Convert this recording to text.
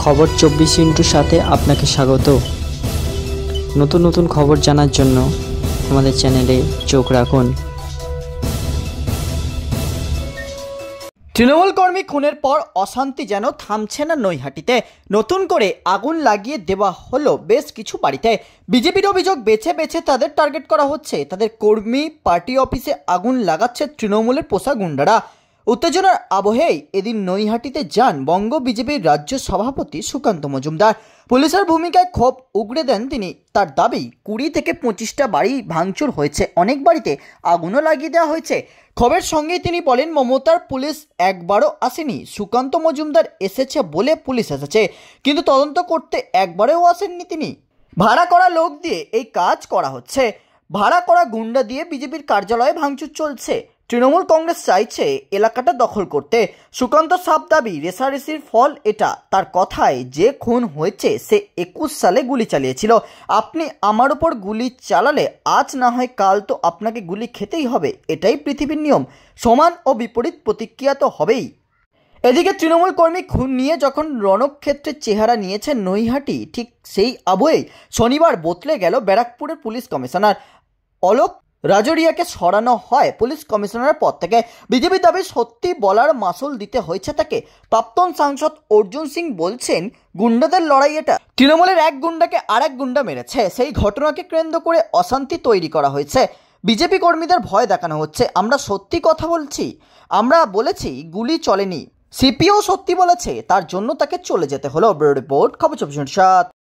খবর 24 সাথে আপনাকে স্বাগত। নতুন নতুন খবর জানার জন্য আমাদের চ্যানেলে চোখ রাখুন। তৃণমূল কর্মী খুনের পর অশান্তি যেন থামছে না নৈহাটিতে। নতুন করে আগুন লাগিয়ে দেওয়া হলো বেশ কিছু বাড়িতে। বিজেপির অভিযোগ, বেছে বেছে তাদের টার্গেট করা হচ্ছে। তাদের কর্মী পার্টি অফিসে আগুন লাগাচ্ছে তৃণমূলের পোষা গুন্ডারা। উত্তেজনার আবহেই এদিন নৈহাটিতে যান বঙ্গ বিজেপির রাজ্য সভাপতি সুকান্ত মজুমদার। পুলিশের ভূমিকায় ক্ষোভ উগড়ে দেন তিনি। তার দাবি, 20 থেকে 25টা বাড়ি ভাঙচুর হয়েছে, অনেক বাড়িতে আগুনও লাগিয়ে দেওয়া হয়েছে। ক্ষোভের সঙ্গেই তিনি বলেন, মমতার পুলিশ একবারও আসেনি, সুকান্ত মজুমদার এসেছে বলে পুলিশ এসেছে, কিন্তু তদন্ত করতে একবারেও আসেননি তিনি। ভাড়া করা লোক দিয়ে এই কাজ করা হচ্ছে, ভাড়া করা গুন্ডা দিয়ে বিজেপির কার্যালয়ে ভাঙচুর চলছে। তৃণমূল কংগ্রেস চাইছে এলাকাটা দখল করতে। সুকান্ত সাফ দাবি, রেষারেষির ফল এটা। তার কথায়, যে খুন হয়েছে সে 21 সালে গুলি চালিয়েছিল। আপনি আমার উপর গুলি চালালে আজ না হয় কাল তো আপনাকে গুলি খেতেই হবে, এটাই পৃথিবীর নিয়ম। সমান ও বিপরীত প্রতিক্রিয়া তো হবেই। এদিকে তৃণমূল কর্মী খুন নিয়ে যখন রণক্ষেত্রের চেহারা নিয়েছে নৈহাটি, ঠিক সেই আবহেই শনিবার বদলে গেল ব্যারাকপুরের পুলিশ কমিশনার। অলোক রাজরিয়াকে সরানো হয় পুলিশ কমিশনারের পদ থেকে। বিজেপি দাবি, সত্যি বলার মাসুল দিতে হয়েছে তাকে। প্রাক্তন সাংসদ অর্জুন সিং বলছেন, গুন্ডাদের লড়াই এটা। তৃণমূলের এক গুন্ডাকে আর এক গুন্ডা মেরেছে, সেই ঘটনাকে কেন্দ্র করে অশান্তি তৈরি করা হয়েছে। বিজেপি কর্মীদের ভয় দেখানো হচ্ছে। আমরা সত্যি কথা বলছি, আমরা বলেছি গুলি চলেনি। সিপিও সত্যি বলেছে, তার জন্য তাকে চলে যেতে হলো। ব্যুরো রিপোর্ট, খবর 24/7।